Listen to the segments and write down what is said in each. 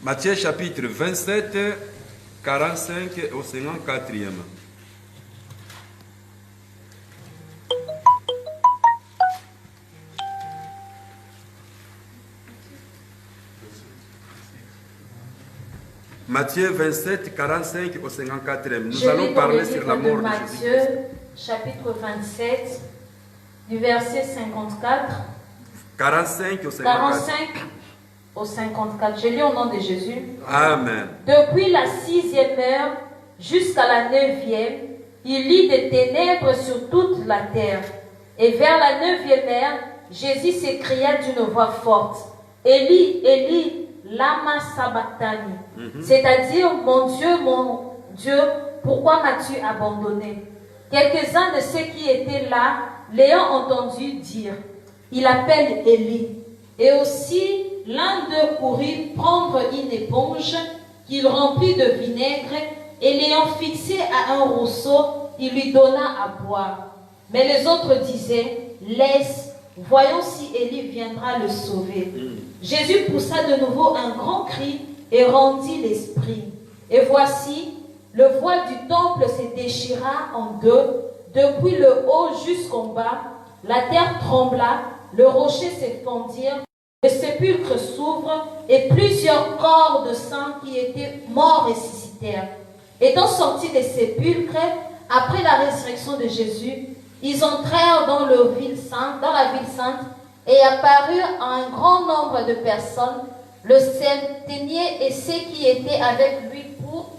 Matthieu chapitre 27, 45 au 54e. Matthieu 27, 45 au 54e. Nous allons parler sur la mort de Matthieu, chapitre 27, du verset 54. 45 au 54. 45 au 54. Je lis au nom de Jésus. Amen. Depuis la 6e heure jusqu'à la 9e, il lit des ténèbres sur toute la terre. Et vers la 9e heure, Jésus s'écria d'une voix forte: Élie, Élie, lama sabachthani. C'est-à-dire, mon Dieu, pourquoi m'as-tu abandonné? Quelques-uns de ceux qui étaient là l'ayant entendu dire: il appelle Élie. Et aussi, l'un d'eux courut prendre une éponge qu'il remplit de vinaigre, et l'ayant fixée à un roseau, il lui donna à boire. Mais les autres disaient: laisse, voyons si Élie viendra le sauver. Jésus poussa de nouveau un grand cri et rendit l'esprit. Et voici, le voile du temple se déchira en deux, depuis le haut jusqu'en bas. La terre trembla, le rocher s'effondrit, le sépulcre s'ouvre, et plusieurs corps de saints qui étaient morts ressuscitèrent. Étant sortis des sépulcres, après la résurrection de Jésus, ils entrèrent dans la ville sainte, et apparurent à un grand nombre de personnes, le septénier et ceux qui étaient avec lui pour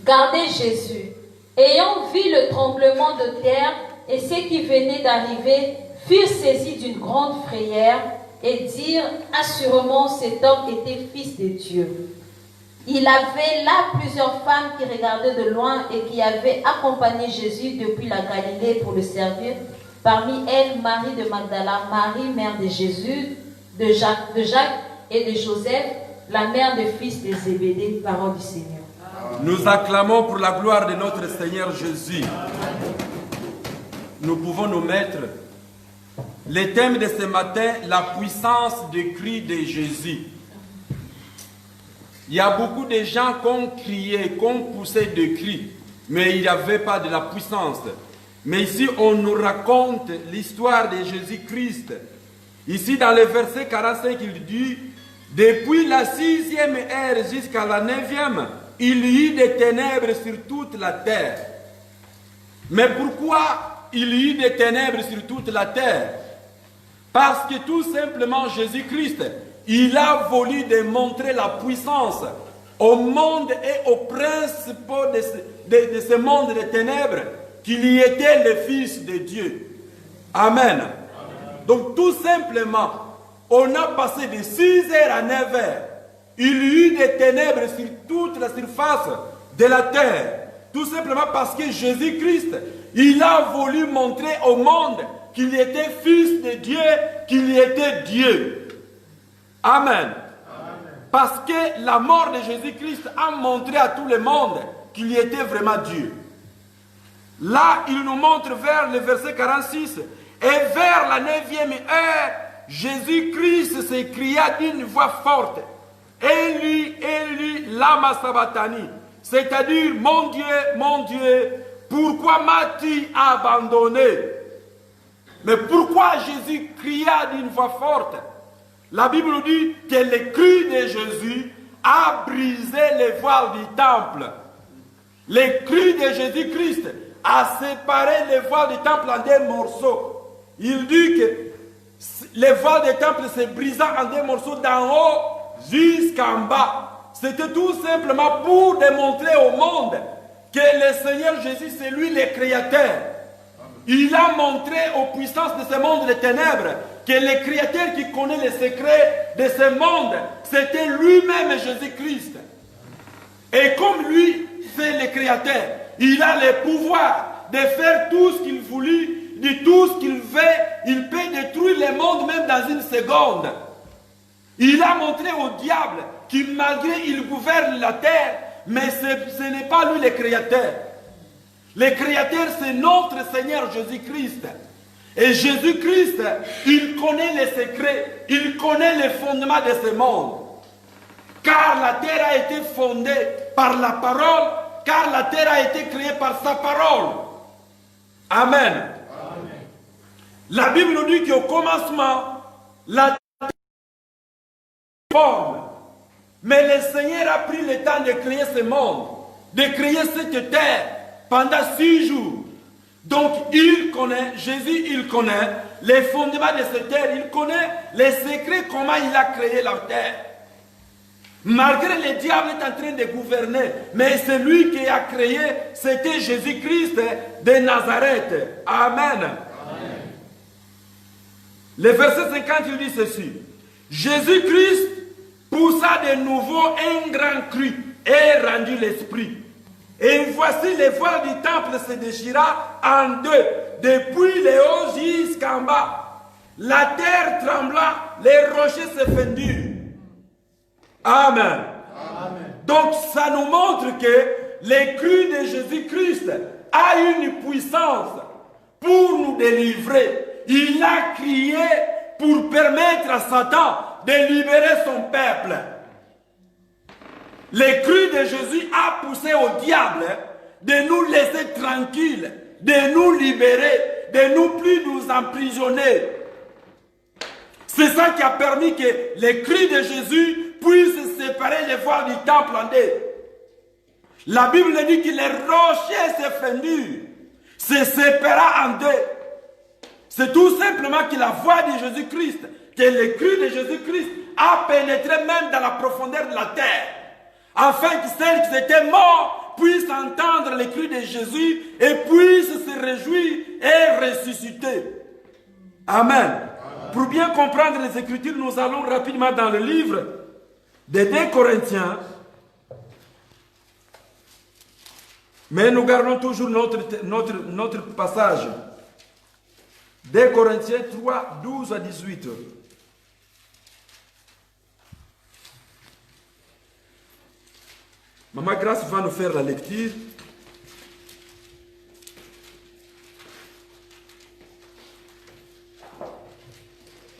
garder Jésus. Ayant vu le tremblement de terre et ceux qui venaient d'arriver, furent saisis d'une grande frayeur et dirent: assurément cet homme était fils de Dieu. Il avait là plusieurs femmes qui regardaient de loin et qui avaient accompagné Jésus depuis la Galilée pour le servir. Parmi elles, Marie de Magdala, Marie, mère de Jésus, de Jacques et de Joseph, la mère des fils de Zébédée. Parole du Seigneur. Nous acclamons pour la gloire de notre Seigneur Jésus. Nous pouvons nous mettre. Le thème de ce matin, la puissance du cri de Jésus. Il y a beaucoup de gens qui ont crié, qui ont poussé des cris, mais il n'y avait pas de la puissance. Mais ici, on nous raconte l'histoire de Jésus-Christ. Ici, dans le verset 45, il dit: depuis la 6e heure jusqu'à la 9e, il y eut des ténèbres sur toute la terre. Mais pourquoi il y eut des ténèbres sur toute la terre? Parce que tout simplement, Jésus-Christ, il a voulu démontrer la puissance au monde et aux principaux de ce monde de ténèbres, qu'il y était le Fils de Dieu. Amen. Amen. Donc tout simplement, on a passé de 6 heures à 9 heures. Il y eut des ténèbres sur toute la surface de la terre. Tout simplement parce que Jésus-Christ, il a voulu montrer au monde qu'il était Fils de Dieu, qu'il était Dieu. Amen. Amen. Parce que la mort de Jésus-Christ a montré à tout le monde qu'il était vraiment Dieu. Là, il nous montre vers le verset 46. Et vers la 9e heure, Jésus-Christ s'écria d'une voix forte: Élie, Élie, lama sabachthani. C'est-à-dire: mon Dieu, pourquoi m'as-tu abandonné? Mais pourquoi Jésus cria d'une voix forte? La Bible nous dit que le cri de Jésus a brisé les voiles du temple. Le cri de Jésus-Christ a séparé les voiles du temple en deux morceaux. Il dit que les voiles du temple se brisaient en deux morceaux d'en haut jusqu'en bas. C'était tout simplement pour démontrer au monde que le Seigneur Jésus, c'est lui le Créateur. Il a montré aux puissances de ce monde de ténèbres que le Créateur qui connaît les secrets de ce monde, c'était lui-même Jésus-Christ. Et comme lui, c'est le Créateur, il a le pouvoir de faire tout ce qu'il voulait, de tout ce qu'il veut. Il peut détruire le monde même dans une seconde. Il a montré au diable qu'il, malgré il gouverne la terre, mais ce n'est pas lui le Créateur. Le Créateur, c'est notre Seigneur Jésus-Christ. Et Jésus-Christ, il connaît les secrets, il connaît les fondements de ce monde. car la terre a été fondée par la parole, car la terre a été créée par sa parole. Amen. Amen. La Bible nous dit qu'au commencement, la terre forme. Mais le Seigneur a pris le temps de créer ce monde, de créer cette terre pendant 6 jours. Donc il connaît, Jésus il connaît les fondements de cette terre, il connaît les secrets, comment il a créé la terre. Malgré le diable est en train de gouverner, mais celui qui a créé, c'était Jésus-Christ de Nazareth. Amen. Amen. Le verset 50, il dit ceci. Jésus-Christ poussa de nouveau un grand cri et rendit l'esprit. Et voici le voile du temple se déchira en deux, depuis les hauts jusqu'en bas. La terre trembla, les rochers se fendirent. Amen. Amen. Donc ça nous montre que le cri de Jésus-Christ a une puissance pour nous délivrer. Il a crié pour permettre à Satan de libérer son peuple. Le cri de Jésus a poussé au diable de nous laisser tranquilles, de nous libérer, de nous plus nous emprisonner. C'est ça qui a permis que le cri de Jésus puisse séparer les voiles du temple en deux. La Bible dit que les rochers se fendirent, se sépara en deux. C'est tout simplement que la voix de Jésus-Christ, que le cri de Jésus-Christ a pénétré même dans la profondeur de la terre, afin que celles qui étaient morts puissent entendre le cri de Jésus et puissent se réjouir et ressusciter. Amen. Pour bien comprendre les Écritures, nous allons rapidement dans le livre de 2 Corinthiens. Mais nous gardons toujours notre passage. 2 Corinthiens 3, 12 à 18. Maman Grâce va nous faire la lecture.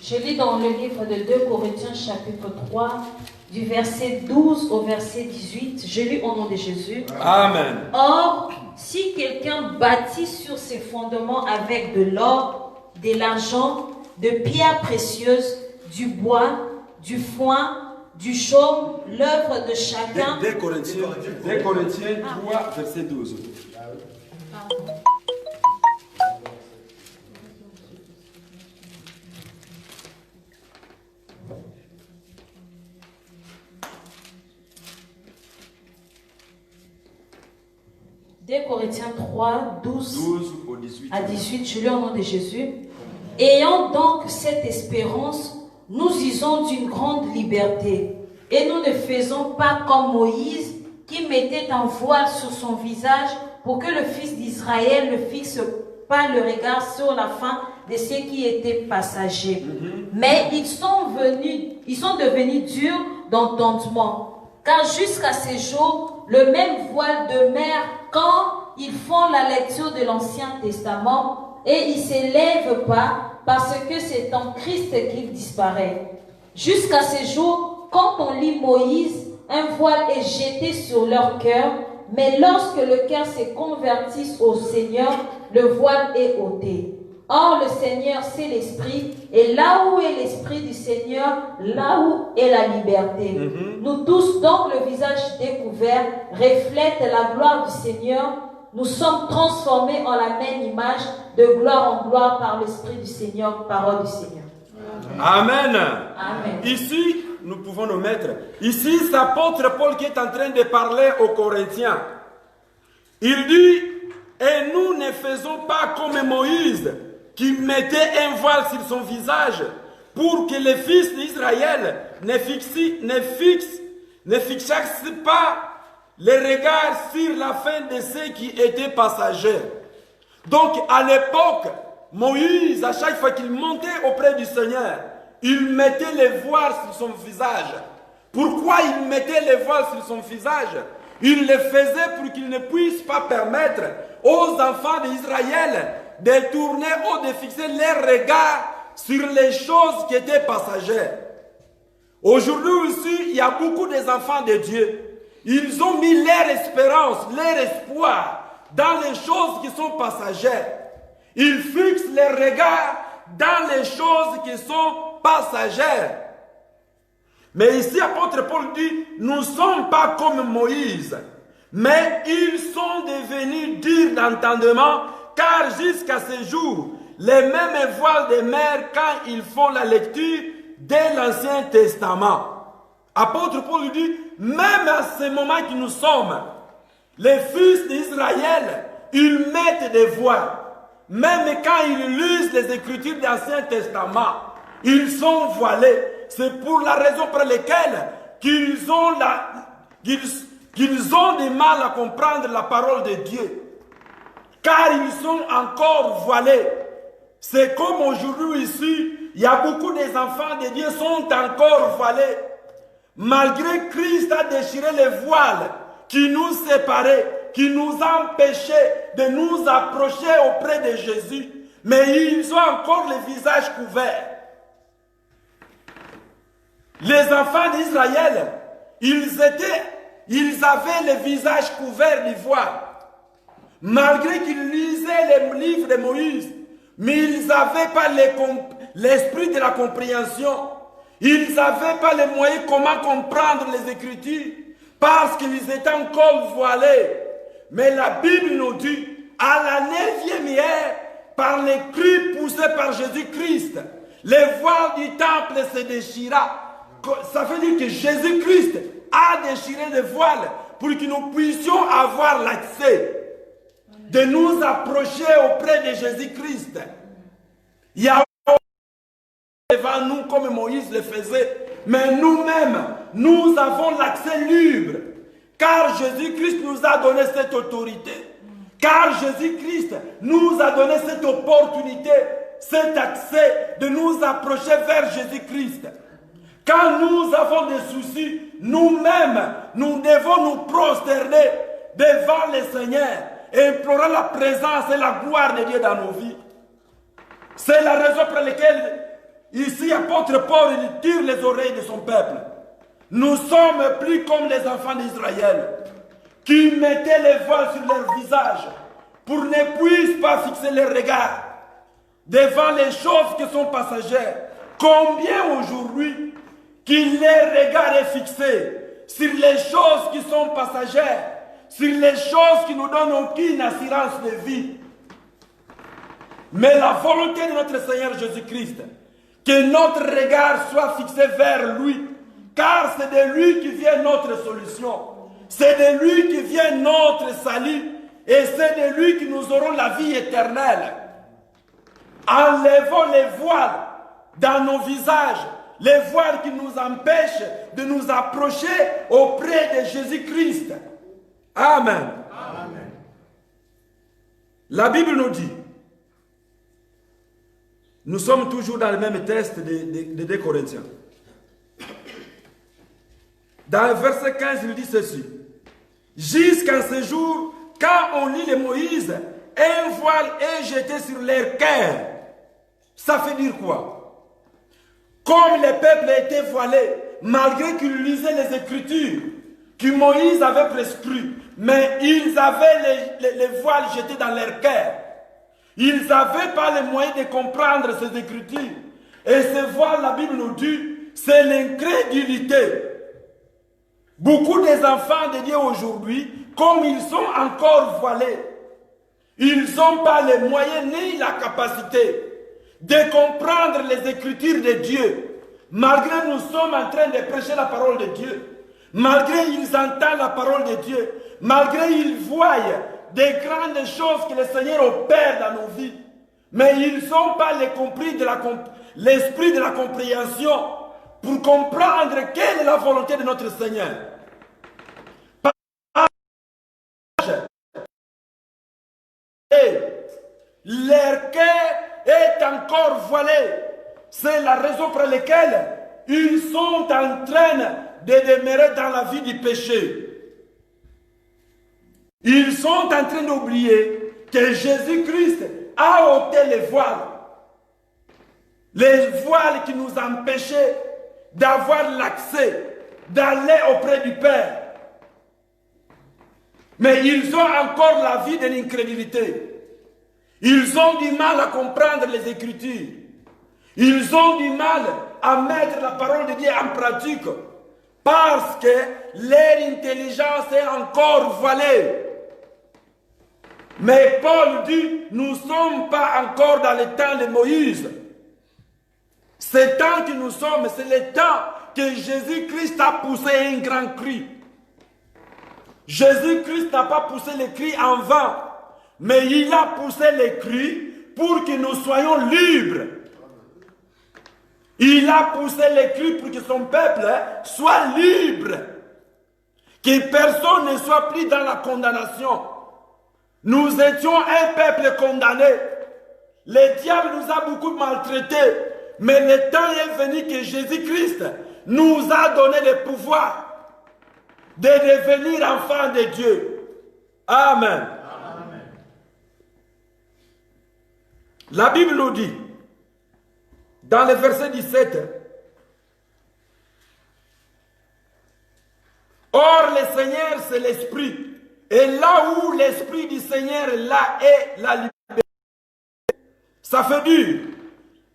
Je lis dans le livre de 2 Corinthiens chapitre 3, du verset 12 au verset 18. Je lis au nom de Jésus. Amen. Or, si quelqu'un bâtit sur ses fondements avec de l'or, de l'argent, de pierres précieuses, du bois, du foin, du chaume, l'œuvre de chacun. 2 Corinthiens 3, verset 12. Pardon. 2 Corinthiens 3, 12 au 18. à 18, je lis au nom de Jésus. Ayant donc cette espérance, nous usons d'une grande liberté. Et nous ne faisons pas comme Moïse, qui mettait un voile sur son visage pour que le fils d'Israël ne fixe pas le regard sur la fin de ceux qui étaient passagers. Mais ils sont devenus durs d'entendement. Car jusqu'à ce jour, le même voile demeure quand ils font la lecture de l'Ancien Testament et ils ne s'élèvent pas parce que c'est en Christ qu'il disparaît. Jusqu'à ce jour, quand on lit Moïse, un voile est jeté sur leur cœur, mais lorsque le cœur se convertit au Seigneur, le voile est ôté. Or, le Seigneur, c'est l'Esprit, et là où est l'Esprit du Seigneur, là où est la liberté. Nous tous, donc, le visage découvert, reflète la gloire du Seigneur. Nous sommes transformés en la même image, de gloire en gloire, par l'Esprit du Seigneur, parole du Seigneur. Amen. Amen. Ici, nous pouvons nous mettre. Ici, c'est l'apôtre Paul qui est en train de parler aux Corinthiens. Il dit, et nous ne faisons pas comme Moïse, qui mettait un voile sur son visage, pour que les fils d'Israël ne fixassent pas les regards sur la fin de ceux qui étaient passagers. Donc, à l'époque, Moïse, à chaque fois qu'il montait auprès du Seigneur, il mettait les voiles sur son visage. Pourquoi il mettait les voiles sur son visage? Il le faisait pour qu'il ne puisse pas permettre aux enfants d'Israël de tourner ou de fixer leurs regards sur les choses qui étaient passagères. Aujourd'hui aussi, il y a beaucoup des enfants de Dieu. Ils ont mis leur espérance, leur espoir dans les choses qui sont passagères. Ils fixent leurs regards dans les choses qui sont passagères. Mais ici, l'apôtre Paul dit, nous ne sommes pas comme Moïse, mais ils sont devenus durs d'entendement, car jusqu'à ce jour, les mêmes voilent des mers quand ils font la lecture de l'Ancien Testament. Apôtre Paul dit, même à ce moment que nous sommes, les fils d'Israël, ils mettent des voiles. Même quand ils lisent les Écritures de l'Ancien Testament, ils sont voilés. C'est pour la raison pour laquelle qu'ils ont du mal à comprendre la parole de Dieu. Car ils sont encore voilés. C'est comme aujourd'hui ici, il y a beaucoup des enfants de Dieu sont encore voilés. Malgré Christ a déchiré les voiles qui nous séparaient, qui nous empêchaient de nous approcher auprès de Jésus. Mais ils ont encore les visages couverts. Les enfants d'Israël, ils avaient les visages couverts d'ivoire. Malgré qu'ils lisaient les livres de Moïse, mais ils n'avaient pas l'esprit de la compréhension. Ils n'avaient pas les moyens comment comprendre les Écritures parce qu'ils étaient encore voilés. Mais la Bible nous dit, à la 9e heure, par les cris poussés par Jésus-Christ, les voiles du temple se déchira. Ça veut dire que Jésus-Christ a déchiré les voiles pour que nous puissions avoir l'accès de nous approcher auprès de Jésus-Christ. Il y a devant nous comme Moïse le faisait, mais nous-mêmes, nous avons l'accès libre, car Jésus-Christ nous a donné cette autorité, car Jésus-Christ nous a donné cette opportunité, cet accès de nous approcher vers Jésus-Christ. Quand nous avons des soucis, nous-mêmes, nous devons nous prosterner devant le Seigneur et implorer la présence et la gloire de Dieu dans nos vies. C'est la raison pour laquelle ici, l'apôtre Paul il tire les oreilles de son peuple. Nous sommes plus comme les enfants d'Israël qui mettaient les voiles sur leur visage pour ne puissent pas fixer les regards devant les choses qui sont passagères. Combien aujourd'hui que leur regard est fixé sur les choses qui sont passagères, sur les choses qui nous donnent aucune assurance de vie. Mais la volonté de notre Seigneur Jésus-Christ, que notre regard soit fixé vers lui, car c'est de lui qui vient notre solution, c'est de lui qui vient notre salut, et c'est de lui que nous aurons la vie éternelle. Enlevons les voiles dans nos visages, les voiles qui nous empêchent de nous approcher auprès de Jésus-Christ. Amen. Amen. La Bible nous dit, nous sommes toujours dans le même texte de 2 Corinthiens. Dans le verset 15, il dit ceci. Jusqu'à ce jour, quand on lit les Moïse, un voile est jeté sur leur cœur. Ça fait dire quoi? Comme les peuples étaient voilés, malgré qu'ils lisaient les Écritures que Moïse avait prescrites, mais ils avaient les voiles jetés dans leur cœur. Ils n'avaient pas les moyens de comprendre ces Écritures. Et ces voiles, la Bible nous dit, c'est l'incrédulité. Beaucoup des enfants de Dieu aujourd'hui, comme ils sont encore voilés, ils n'ont pas les moyens ni la capacité de comprendre les Écritures de Dieu. Malgré nous sommes en train de prêcher la parole de Dieu, malgré ils entendent la parole de Dieu, malgré ils voient des grandes choses que le Seigneur opère dans nos vies, mais ils n'ont pas l'esprit de la compréhension pour comprendre quelle est la volonté de notre Seigneur. Leur cœur est encore voilé. C'est la raison pour laquelle ils sont en train de demeurer dans la vie du péché. Ils sont en train d'oublier que Jésus-Christ a ôté les voiles. Les voiles qui nous empêchaient d'avoir l'accès, d'aller auprès du Père. Mais ils ont encore la vie de l'incrédulité. Ils ont du mal à comprendre les Écritures. Ils ont du mal à mettre la parole de Dieu en pratique parce que leur intelligence est encore voilée. Mais Paul dit, nous ne sommes pas encore dans le temps de Moïse. Ce temps que nous sommes, c'est le temps que Jésus-Christ a poussé un grand cri. Jésus-Christ n'a pas poussé le cri en vain, mais il a poussé le cri pour que nous soyons libres. Il a poussé le cri pour que son peuple soit libre. Que personne ne soit plus dans la condamnation. Nous étions un peuple condamné. Le diable nous a beaucoup maltraités. Mais le temps est venu que Jésus-Christ nous a donné le pouvoir de devenir enfants de Dieu. Amen. Amen. La Bible nous dit, dans le verset 17, or le Seigneur c'est l'Esprit. Et là où l'Esprit du Seigneur là est la liberté. Ça fait dire,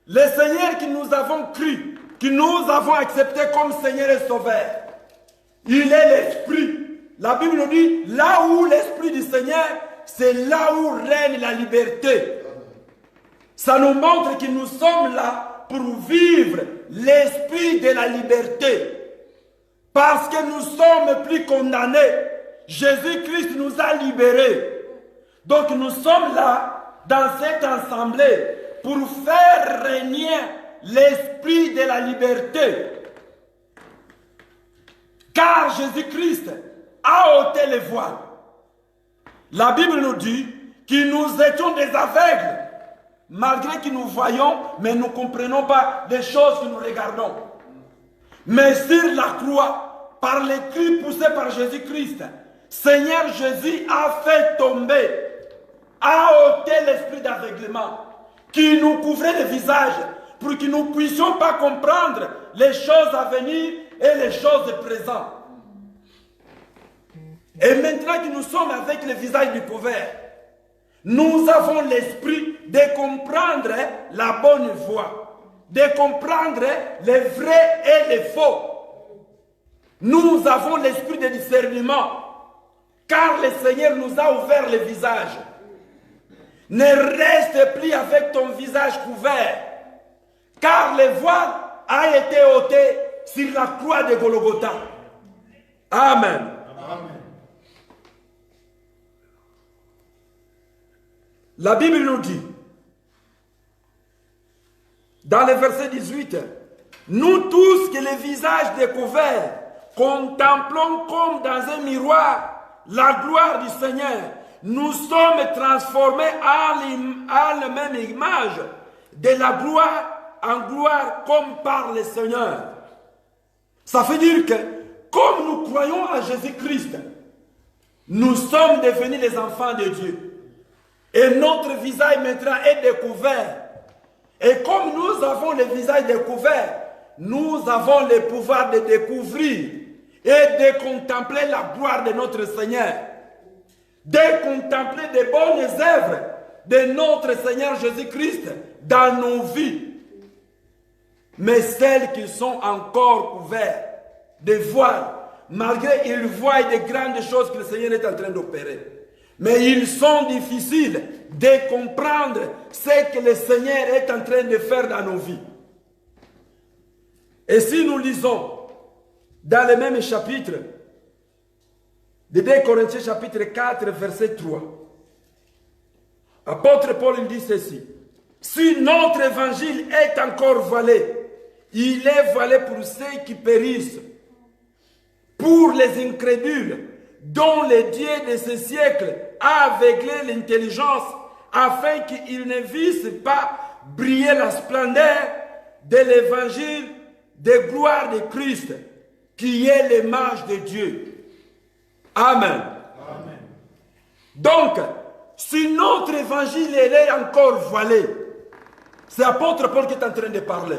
le Seigneur que nous avons cru, que nous avons accepté comme Seigneur et Sauveur, il est l'Esprit. La Bible nous dit, là où l'Esprit du Seigneur, c'est là où règne la liberté. Ça nous montre que nous sommes là pour vivre l'Esprit de la liberté. Parce que nous sommes plus condamnés. Jésus-Christ nous a libérés. Donc nous sommes là, dans cette assemblée, pour faire régner l'Esprit de la liberté. Car Jésus-Christ a ôté les voiles. La Bible nous dit que nous étions des aveugles, malgré que nous voyons, mais nous ne comprenons pas des choses que nous regardons. Mais sur la croix, par les cris poussés par Jésus-Christ, Seigneur Jésus a fait tomber, a ôté l'esprit d'aveuglement qui nous couvrait le visage pour que nous ne puissions pas comprendre les choses à venir et les choses présentes. Et maintenant que nous sommes avec le visage découvert, nous avons l'esprit de comprendre la bonne voie, de comprendre les vrais et les faux. Nous avons l'esprit de discernement, car le Seigneur nous a ouvert le visage. Ne reste plus avec ton visage couvert, car le voile a été ôté sur la croix de Golgotha. Amen. Amen. La Bible nous dit, dans le verset 18, nous tous que les visages découverts, contemplons comme dans un miroir la gloire du Seigneur, nous sommes transformés à la même image de la gloire en gloire comme par le Seigneur. Ça veut dire que comme nous croyons à Jésus-Christ, nous sommes devenus les enfants de Dieu. Et notre visage maintenant est découvert. Et comme nous avons le visage découvert, nous avons le pouvoir de découvrir et de contempler la gloire de notre Seigneur. De contempler des bonnes œuvres de notre Seigneur Jésus-Christ dans nos vies. Mais celles qui sont encore couvertes de voiles, malgré qu'ils voient de grandes choses que le Seigneur est en train d'opérer. Mais ils sont difficiles de comprendre ce que le Seigneur est en train de faire dans nos vies. Et si nous lisons dans le même chapitre, de 2 Corinthiens chapitre 4, verset 3, apôtre Paul dit ceci: si notre évangile est encore voilé, il est voilé pour ceux qui périssent, pour les incrédules, dont le Dieu de ce siècle a aveuglé l'intelligence, afin qu'ils ne vissent pas briller la splendeur de l'évangile de gloire de Christ, qui est l'image de Dieu. Amen. Amen. Donc, si notre évangile est encore voilé, c'est l'apôtre Paul qui est en train de parler.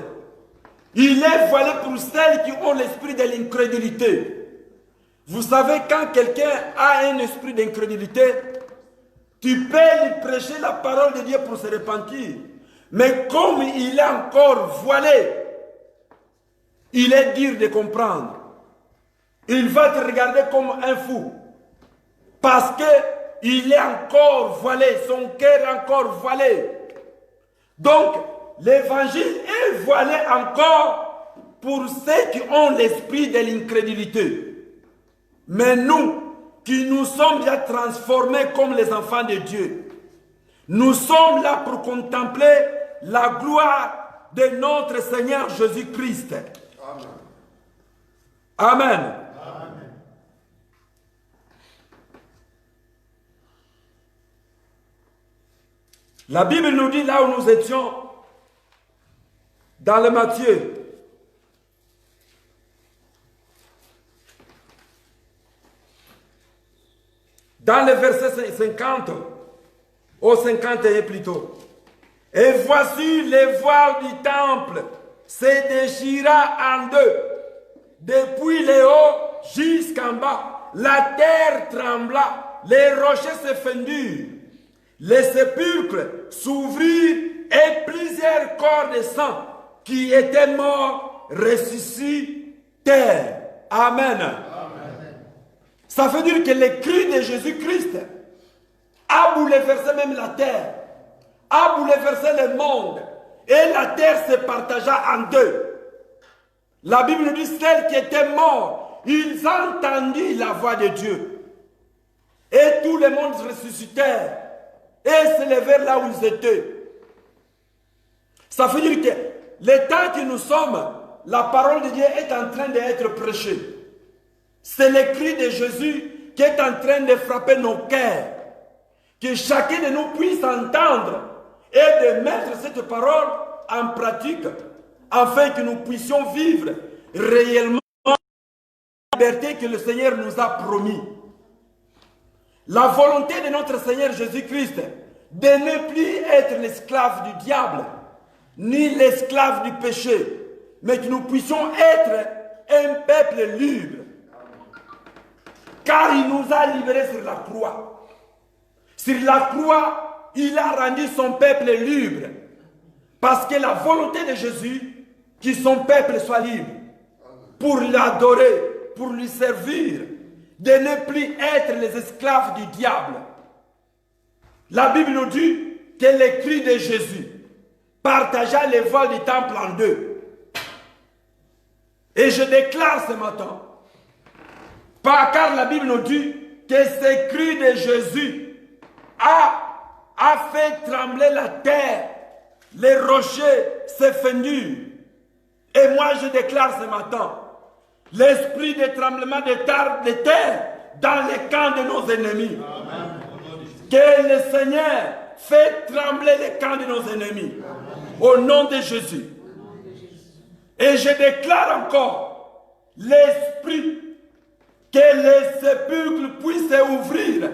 Il est voilé pour celles qui ont l'esprit de l'incrédulité. Vous savez, quand quelqu'un a un esprit d'incrédulité, tu peux lui prêcher la parole de Dieu pour se repentir. Mais comme il est encore voilé, il est dur de comprendre. Il va te regarder comme un fou. Parce qu'il est encore voilé, son cœur est encore voilé. Donc, l'évangile est voilé encore pour ceux qui ont l'esprit de l'incrédulité. Mais nous, qui nous sommes déjà transformés comme les enfants de Dieu, nous sommes là pour contempler la gloire de notre Seigneur Jésus-Christ. Amen. Amen. La Bible nous dit là où nous étions, dans le Matthieu, dans le verset 50, au 51 plutôt. Et voici les voiles du temple se déchira en deux, depuis le haut jusqu'en bas. La terre trembla, les rochers se fendirent, les sépulcres s'ouvrirent et plusieurs corps de sang qui étaient morts ressuscitèrent. Amen. Ça veut dire que le cri de Jésus-Christ a bouleversé même la terre, a bouleversé le monde, et la terre se partagea en deux. La Bible nous dit, celles qui étaient morts, ils entendirent la voix de Dieu. Et tout le monde ressuscitèrent et se levèrent là où ils étaient. Ça veut dire que le temps que nous sommes, la parole de Dieu est en train d'être prêchée. C'est le cri de Jésus qui est en train de frapper nos cœurs. Que chacun de nous puisse entendre et de mettre cette parole en pratique afin que nous puissions vivre réellement la liberté que le Seigneur nous a promis. La volonté de notre Seigneur Jésus-Christ de ne plus être l'esclave du diable, ni l'esclave du péché, mais que nous puissions être un peuple libre. Car il nous a libérés sur la croix. Sur la croix, il a rendu son peuple libre. Parce que la volonté de Jésus, que son peuple soit libre. Pour l'adorer, pour lui servir. De ne plus être les esclaves du diable. La Bible nous dit que le cri de Jésus partagea les voiles du temple en deux. Et je déclare ce matin, car la Bible nous dit que ce cri de Jésus a fait trembler la terre, les rochers se fendirent. Et moi je déclare ce matin, l'esprit de tremblement de terre dans les camps de nos ennemis. Amen. Que le Seigneur fait trembler les camps de nos ennemis. Amen. Au nom de Jésus. Et je déclare encore l'esprit que les sépulcres puissent s'ouvrir.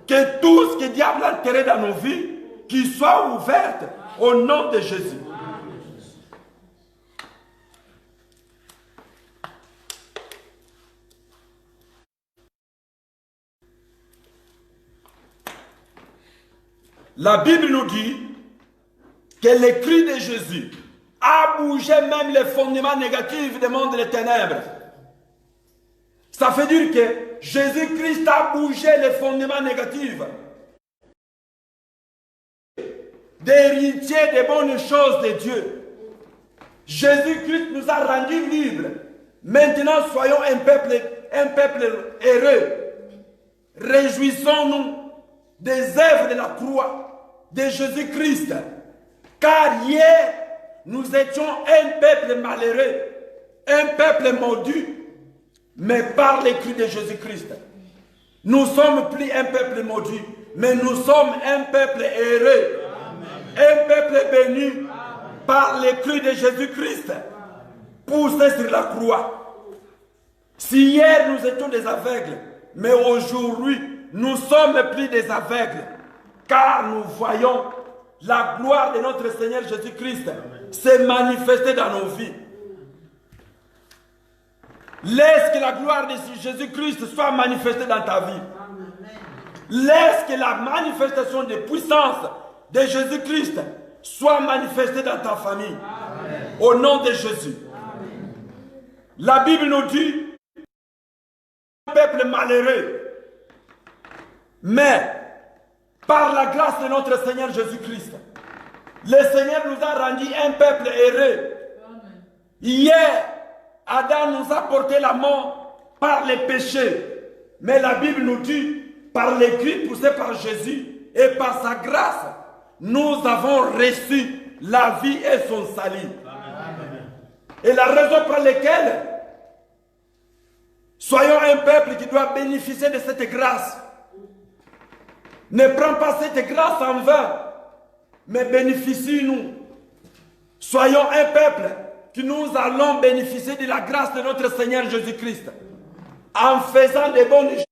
Que tout ce que le diable a enterré dans nos vies, qu'il soit ouvert au nom de Jésus. La Bible nous dit que le cri de Jésus a bougé même les fondements négatifs du monde des ténèbres. Ça veut dire que Jésus-Christ a bougé les fondements négatifs. D'héritiers des bonnes choses de Dieu. Jésus-Christ nous a rendus libres. Maintenant, soyons un peuple heureux. Réjouissons-nous des œuvres de la croix de Jésus-Christ. Car hier, nous étions un peuple malheureux, un peuple maudit. Mais par les cris de Jésus-Christ, nous ne sommes plus un peuple maudit, mais nous sommes un peuple heureux, un peuple béni. Amen. Par les cris de Jésus-Christ, poussé sur la croix. Si hier nous étions des aveugles, mais aujourd'hui nous sommes plus des aveugles, car nous voyons la gloire de notre Seigneur Jésus-Christ se manifester dans nos vies. Laisse que la gloire de Jésus-Christ soit manifestée dans ta vie. Laisse que la manifestation de puissance de Jésus-Christ soit manifestée dans ta famille. Amen. Au nom de Jésus. Amen. La Bible nous dit, un peuple malheureux, mais par la grâce de notre Seigneur Jésus-Christ, le Seigneur nous a rendu un peuple heureux. Amen. Hier, Adam nous a porté la mort par les péchés, mais la Bible nous dit, par les cris poussés par Jésus et par sa grâce, nous avons reçu la vie et son salut. Amen. Et la raison pour laquelle soyons un peuple qui doit bénéficier de cette grâce. Ne prends pas cette grâce en vain, mais bénéficie-nous. Soyons un peuple qui nous allons bénéficier de la grâce de notre Seigneur Jésus-Christ en faisant des bonnes choses.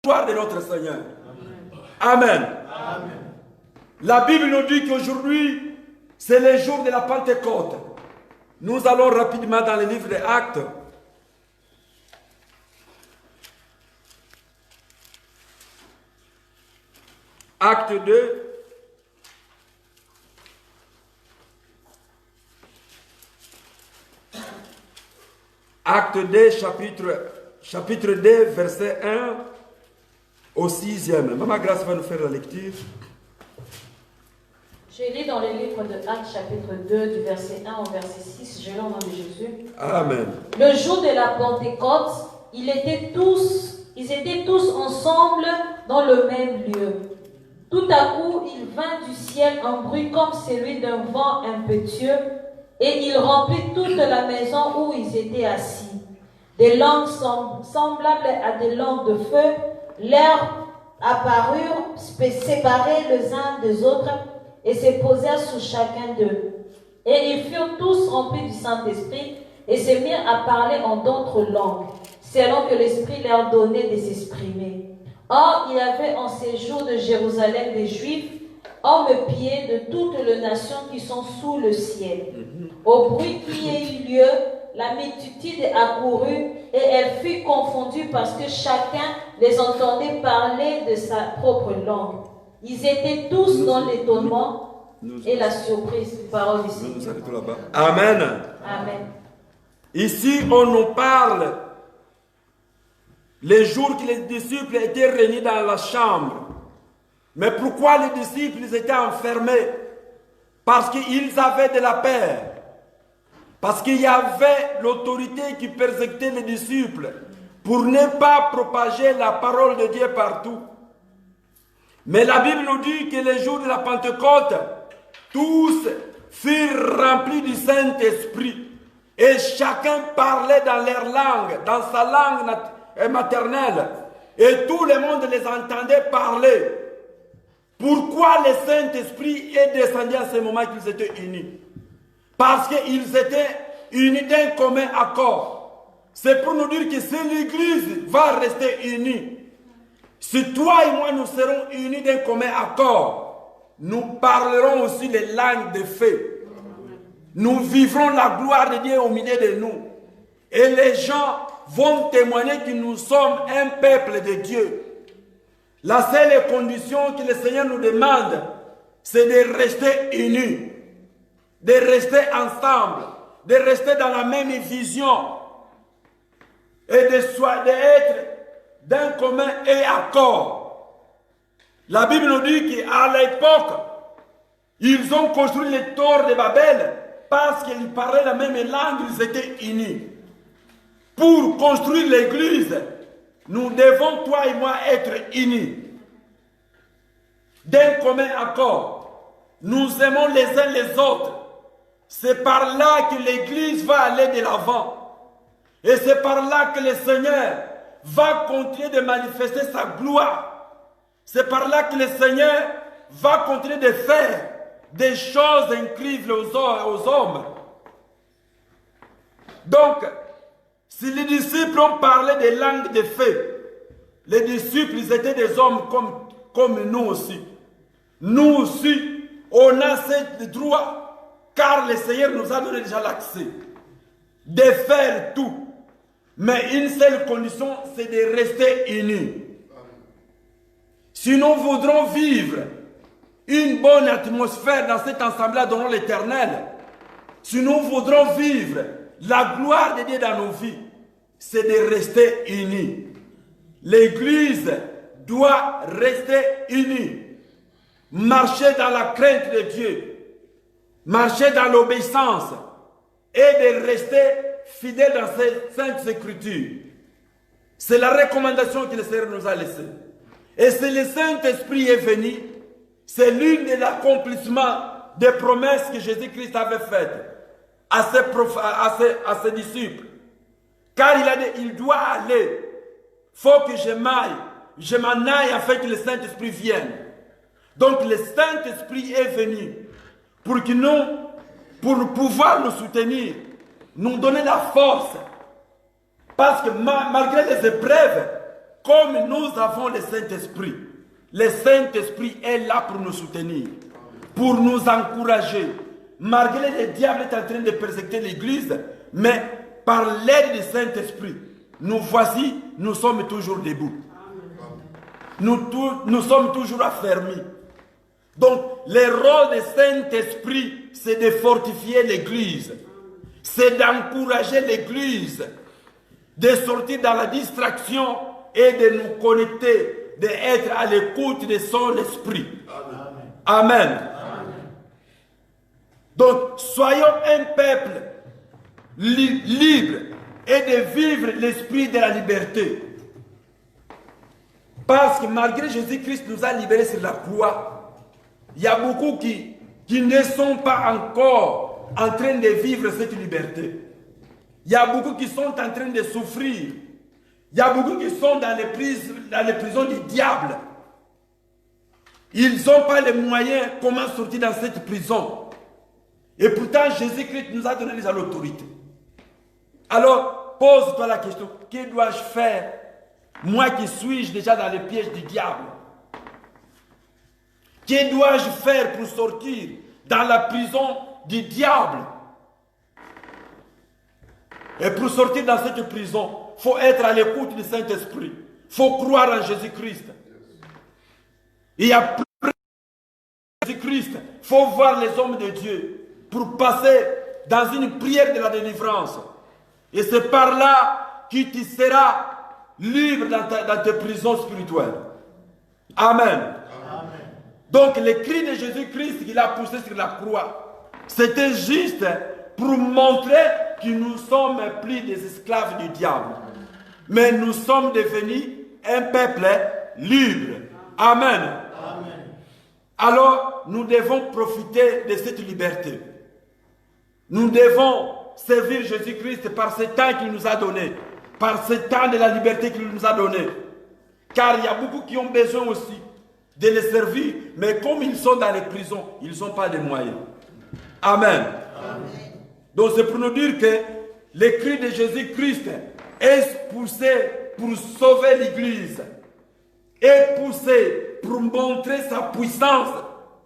De notre Seigneur. Amen. Amen. La Bible nous dit qu'aujourd'hui, c'est le jour de la Pentecôte. Nous allons rapidement dans le livre des Actes. Acte 2. Acte 2, chapitre 2, verset 1 au 6e. Maman Grâce va nous faire la lecture. Je lis dans le livre de Actes, chapitre 2, du verset 1 au verset 6. Je lis au nom de Jésus. Amen. Le jour de la Pentecôte, ils étaient tous ensemble dans le même lieu. Tout à coup, il vint du ciel un bruit comme celui d'un vent impétueux, et il remplit toute la maison où ils étaient assis. Des langues semblables à des langues de feu leur apparurent séparés les uns des autres et se posèrent sur chacun d'eux. Et ils furent tous remplis du Saint-Esprit et se mirent à parler en d'autres langues, selon que l'Esprit leur donnait de s'exprimer. Or, il y avait en ces jours de Jérusalem des Juifs, hommes pieds de toutes les nations qui sont sous le ciel. Au bruit qui a eu lieu, la multitude accourut et elle fut confondue parce que chacun les entendait parler de sa propre langue. Ils étaient tous dans l'étonnement et la surprise. Parole ici. Nous arrêtons là-bas. Amen. Amen. Ici, on nous parle les jours que les disciples étaient réunis dans la chambre. Mais pourquoi les disciples étaient enfermés? Parce qu'ils avaient de la peur. Parce qu'il y avait l'autorité qui persécutait les disciples pour ne pas propager la parole de Dieu partout. Mais la Bible nous dit que les jours de la Pentecôte, tous furent remplis du Saint-Esprit. Et chacun parlait dans leur langue, dans sa langue maternelle. Et tout le monde les entendait parler. Pourquoi le Saint-Esprit est descendu à ce moment qu'ils étaient unis? Parce qu'ils étaient unis d'un commun accord. C'est pour nous dire que si l'Église va rester unie, si toi et moi nous serons unis d'un commun accord, nous parlerons aussi les langues de feu. Nous vivrons la gloire de Dieu au milieu de nous. Et les gens vont témoigner que nous sommes un peuple de Dieu. La seule condition que le Seigneur nous demande, c'est de rester unis, de rester ensemble, de rester dans la même vision et d'être d'un commun et accord. La Bible nous dit qu'à l'époque, ils ont construit les tours de Babel parce qu'ils parlaient la même langue, ils étaient unis. Pour construire l'église, nous devons, toi et moi, être unis. D'un commun accord. Nous aimons les uns les autres. C'est par là que l'église va aller de l'avant. Et c'est par là que le Seigneur va continuer de manifester sa gloire. C'est par là que le Seigneur va continuer de faire des choses incroyables aux hommes. Donc, si les disciples ont parlé des langues de feu, les disciples ils étaient des hommes comme nous aussi. Nous aussi, on a ce droit, car le Seigneur nous a donné déjà l'accès. de faire tout. Mais une seule condition, c'est de rester unis. Si nous voudrons vivre une bonne atmosphère dans cet ensemble-là dans l'Éternel, si nous voudrons vivre la gloire de Dieu dans nos vies, c'est de rester unis. L'Église doit rester unie. Marcher dans la crainte de Dieu. Marcher dans l'obéissance. Et de rester fidèle dans ces saintes écritures. C'est la recommandation que le Seigneur nous a laissée. Et si le Saint-Esprit est venu, c'est l'une des accomplissements des promesses que Jésus-Christ avait faites à ses disciples. Car il a dit, il doit aller. Il faut que je m'en aille afin que le Saint-Esprit vienne. Donc le Saint-Esprit est venu pour pouvoir nous soutenir, nous donner la force. Parce que malgré les épreuves, comme nous avons le Saint-Esprit est là pour nous soutenir, pour nous encourager. Malgré le diable est en train de persécuter l'Église, mais par l'aide du Saint-Esprit, nous sommes toujours debout. Nous sommes toujours affermis. Donc, le rôle du Saint-Esprit, c'est de fortifier l'Église. C'est d'encourager l'Église, de sortir dans la distraction et de nous connecter, d'être à l'écoute de son esprit. Amen. Amen. Donc, soyons un peuple libre et de vivre l'esprit de la liberté. Parce que malgré Jésus-Christ nous a libérés sur la croix, il y a beaucoup qui ne sont pas encore en train de vivre cette liberté. Il y a beaucoup qui sont en train de souffrir. Il y a beaucoup qui sont dans les prisons du diable. Ils n'ont pas les moyens comment sortir dans cette prison. Et pourtant, Jésus-Christ nous a donné l'autorité. Alors, pose-toi la question, que dois-je faire, moi qui suis déjà dans les pièges du diable? Que dois-je faire pour sortir dans la prison du diable? Et pour sortir dans cette prison, il faut être à l'écoute du Saint-Esprit. Il faut croire en Jésus-Christ. Il y a plus de Jésus-Christ. Il faut voir les hommes de Dieu pour passer dans une prière de la délivrance. Et c'est par là que tu seras libre dans tes prisons spirituelles. Amen. Amen. Donc les cris de Jésus-Christ qu'il a poussé sur la croix, c'était juste pour montrer que nous sommes plus des esclaves du diable. Mais nous sommes devenus un peuple libre. Amen. Amen. Alors, nous devons profiter de cette liberté. Nous devons servir Jésus-Christ par ce temps qu'il nous a donné. Par ce temps de la liberté qu'il nous a donné. Car il y a beaucoup qui ont besoin aussi de les servir. Mais comme ils sont dans les prisons, ils n'ont pas de moyens. Amen. Amen. Donc c'est pour nous dire que le cri de Jésus-Christ est poussé pour sauver l'Église. Est poussé pour montrer sa puissance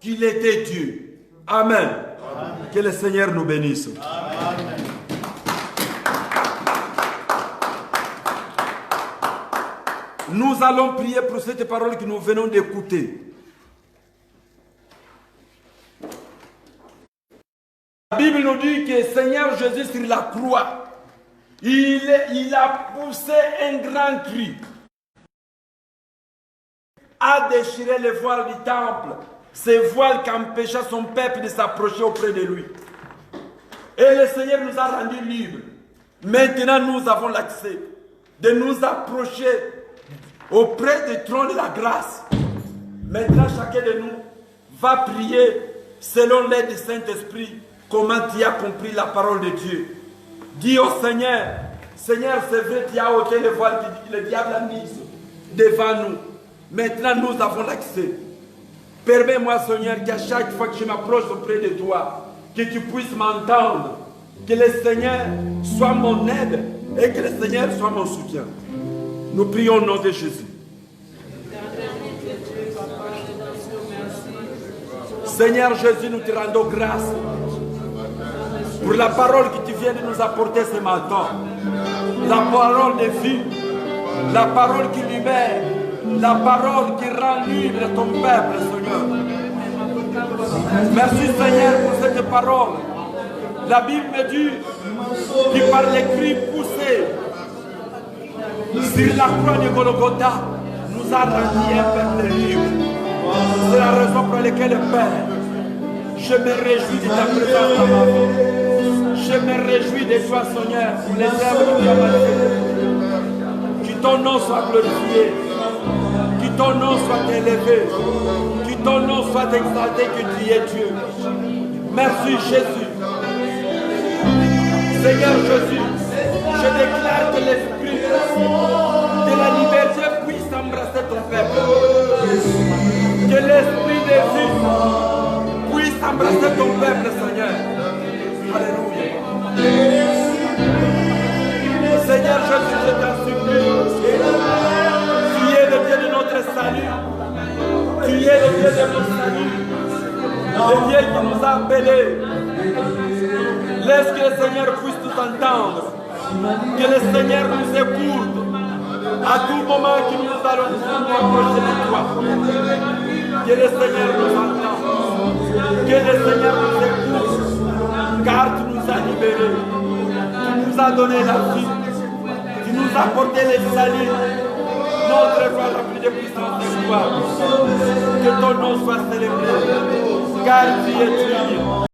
qu'il était Dieu. Amen. Amen. Que le Seigneur nous bénisse. Amen. Nous allons prier pour cette parole que nous venons d'écouter. La Bible nous dit que le Seigneur Jésus sur la croix, il a poussé un grand cri, a déchiré le voile du temple, ce voile qui empêcha son peuple de s'approcher auprès de lui. Et le Seigneur nous a rendus libres. Maintenant, nous avons l'accès de nous approcher auprès du trône de la grâce. Maintenant, chacun de nous va prier selon l'aide du Saint-Esprit. Comment tu as compris la parole de Dieu? Dis au Seigneur, Seigneur, c'est vrai, tu as ôté le voile que le diable a mis devant nous. Maintenant, nous avons l'accès. Permets-moi, Seigneur, qu'à chaque fois que je m'approche auprès de toi, que tu puisses m'entendre, que le Seigneur soit mon aide et que le Seigneur soit mon soutien. Nous prions au nom de Jésus. Seigneur Jésus, nous te rendons grâce pour la parole que tu viens de nous apporter ce matin. La parole de vie, la parole qui libère, la parole qui rend libre ton peuple, Seigneur. Merci, Seigneur, pour cette parole. La Bible me dit que par les cris poussés sur la croix de Golgotha, nous a rendu un peuple libre. C'est la raison pour laquelle, Père, je me réjouis de ta présence dans ma vie. Je me réjouis de toi, Seigneur, pour les œuvres que tu as manifestées. Que ton nom soit glorifié, que ton nom soit élevé, que ton nom soit exalté, que tu es Dieu. Merci, Jésus. Seigneur Jésus, je déclare que l'esprit de la liberté puisse embrasser ton peuple. Que l'esprit de vie puisse embrasser ton peuple, Seigneur. Alléluia. Seigneur Jésus, je t'en supplie. Tu es le Dieu de notre salut. Tu es le Dieu de notre salut. Le Dieu qui nous a appelés. Laisse que le Seigneur puisse nous entendre. Que le Seigneur nous écoute. À tout moment que nous allons nous approcher de toi. Que le Seigneur nous entende. Que le Seigneur nous écoute. Car tu nous as libérés. Tu nous as donné la vie. Tu nous as apporté les salut. Notre roi rempli de puissance et de gloire. Que ton nom soit célébré. Car tu es Dieu.